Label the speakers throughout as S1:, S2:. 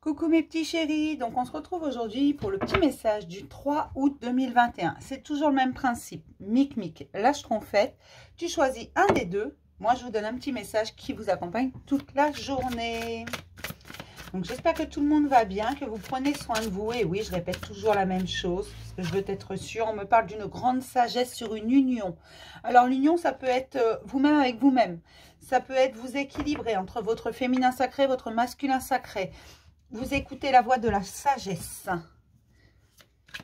S1: Coucou mes petits chéris, donc on se retrouve aujourd'hui pour le petit message du 3 août 2021. C'est toujours le même principe, mic, lâche trompette, tu choisis un des deux. Moi je vous donne un petit message qui vous accompagne toute la journée. Donc j'espère que tout le monde va bien, que vous prenez soin de vous. Et oui, je répète toujours la même chose, parce que je veux être sûre. On me parle d'une grande sagesse sur une union. Alors l'union, ça peut être vous-même avec vous-même. Ça peut être vous équilibrer entre votre féminin sacré et votre masculin sacré. Vous écoutez la voix de la sagesse,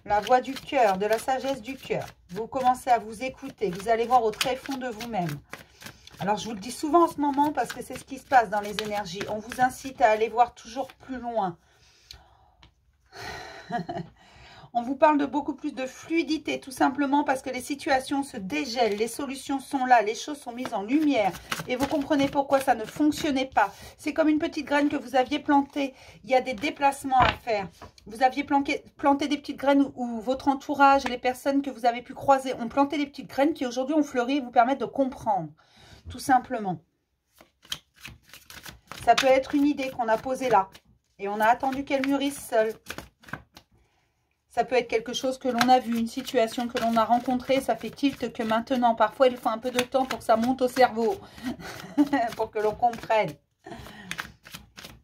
S1: la voix du cœur, de la sagesse du cœur. Vous commencez à vous écouter, vous allez voir au tréfonds de vous-même. Alors, je vous le dis souvent en ce moment parce que c'est ce qui se passe dans les énergies. On vous incite à aller voir toujours plus loin. On vous parle de beaucoup plus de fluidité, tout simplement parce que les situations se dégèlent, les solutions sont là, les choses sont mises en lumière. Et vous comprenez pourquoi ça ne fonctionnait pas. C'est comme une petite graine que vous aviez plantée. Il y a des déplacements à faire. Vous aviez planté des petites graines où votre entourage et les personnes que vous avez pu croiser ont planté des petites graines qui aujourd'hui ont fleuri et vous permettent de comprendre. Tout simplement. Ça peut être une idée qu'on a posée là. Et on a attendu qu'elle mûrisse seule. Ça peut être quelque chose que l'on a vu, une situation que l'on a rencontrée. Ça fait tilt que maintenant, parfois, il faut un peu de temps pour que ça monte au cerveau. Pour que l'on comprenne.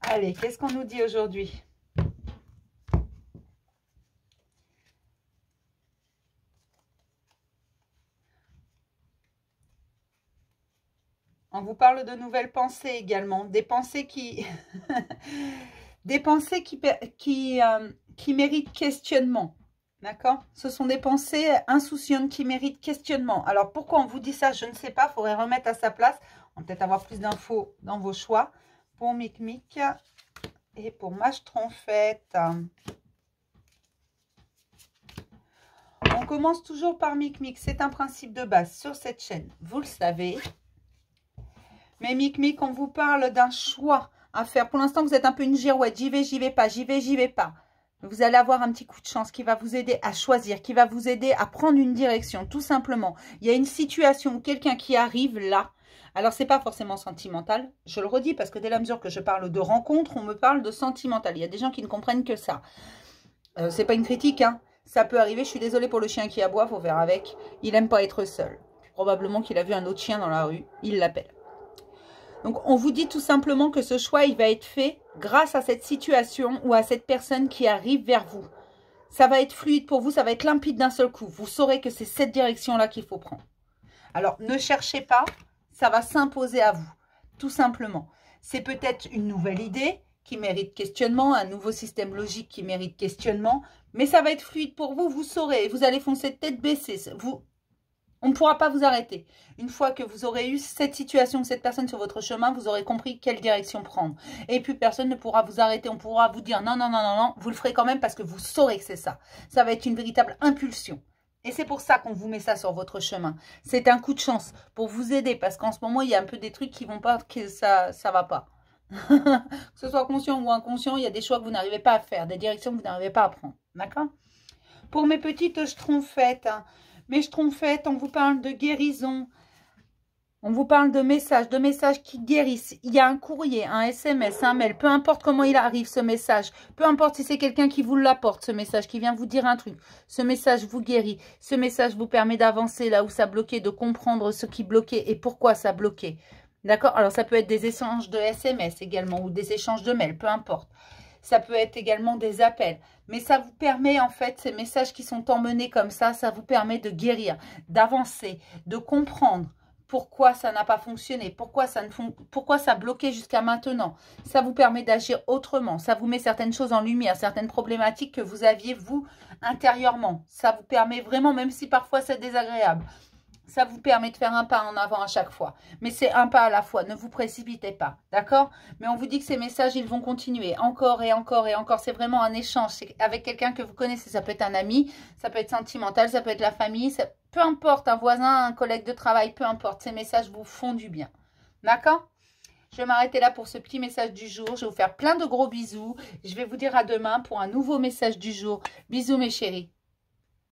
S1: Allez, qu'est-ce qu'on nous dit aujourd'hui? On vous parle de nouvelles pensées également. Des pensées qui... des pensées qui méritent questionnement. D'accord? Ce sont des pensées insouciantes qui méritent questionnement. Alors, pourquoi on vous dit ça? Je ne sais pas. Il faudrait remettre à sa place. On va peut-être avoir plus d'infos dans vos choix. Pour Mic et pour Mâche Trompette. On commence toujours par Mic. C'est un principe de base sur cette chaîne. Vous le savez. Mais Mic, on vous parle d'un choix à faire. Pour l'instant, vous êtes un peu une girouette. J'y vais pas. J'y vais pas. Vous allez avoir un petit coup de chance qui va vous aider à choisir, qui va vous aider à prendre une direction, tout simplement. Il y a une situation où quelqu'un qui arrive là. Alors, c'est pas forcément sentimental. Je le redis parce que dès la mesure que je parle de rencontre, on me parle de sentimental. Il y a des gens qui ne comprennent que ça. C'est pas une critique, hein. Ça peut arriver. Je suis désolée pour le chien qui aboie, faut faire avec. Il aime pas être seul. Probablement qu'il a vu un autre chien dans la rue. Il l'appelle. Donc, on vous dit tout simplement que ce choix, il va être fait grâce à cette situation ou à cette personne qui arrive vers vous. Ça va être fluide pour vous, ça va être limpide d'un seul coup. Vous saurez que c'est cette direction-là qu'il faut prendre. Alors, ne cherchez pas, ça va s'imposer à vous, tout simplement. C'est peut-être une nouvelle idée qui mérite questionnement, un nouveau système logique qui mérite questionnement, mais ça va être fluide pour vous, vous saurez. Vous allez foncer tête baissée, on ne pourra pas vous arrêter. Une fois que vous aurez eu cette situation, cette personne sur votre chemin, vous aurez compris quelle direction prendre. Et puis, personne ne pourra vous arrêter. On pourra vous dire non. Vous le ferez quand même parce que vous saurez que c'est ça. Ça va être une véritable impulsion. Et c'est pour ça qu'on vous met ça sur votre chemin. C'est un coup de chance pour vous aider parce qu'en ce moment, il y a un peu des trucs qui vont pas, que ça va pas. Que ce soit conscient ou inconscient, il y a des choix que vous n'arrivez pas à faire, des directions que vous n'arrivez pas à prendre. D'accord? Pour mes petites schtroumpfettes, mes schtroumpfettes, on vous parle de guérison. On vous parle de messages qui guérissent. Il y a un courrier, un SMS, un mail, peu importe comment il arrive ce message. Peu importe si c'est quelqu'un qui vous l'apporte, ce message, qui vient vous dire un truc. Ce message vous guérit. Ce message vous permet d'avancer là où ça bloquait, de comprendre ce qui bloquait et pourquoi ça bloquait. D'accord? Alors ça peut être des échanges de SMS également ou des échanges de mails, peu importe. Ça peut être également des appels. Mais ça vous permet, en fait, ces messages qui sont emmenés comme ça vous permet de guérir, d'avancer, de comprendre pourquoi ça n'a pas fonctionné, pourquoi ça bloquait jusqu'à maintenant. Ça vous permet d'agir autrement. Ça vous met certaines choses en lumière, certaines problématiques que vous aviez, vous, intérieurement. Ça vous permet vraiment, même si parfois c'est désagréable, ça vous permet de faire un pas en avant à chaque fois. Mais c'est un pas à la fois. Ne vous précipitez pas. D'accord? Mais on vous dit que ces messages, ils vont continuer encore et encore et encore. C'est vraiment un échange. C'est avec quelqu'un que vous connaissez. Ça peut être un ami, ça peut être sentimental, ça peut être la famille. Peu importe, un voisin, un collègue de travail, peu importe. Ces messages vous font du bien. D'accord? Je vais m'arrêter là pour ce petit message du jour. Je vais vous faire plein de gros bisous. Je vais vous dire à demain pour un nouveau message du jour. Bisous mes chéris.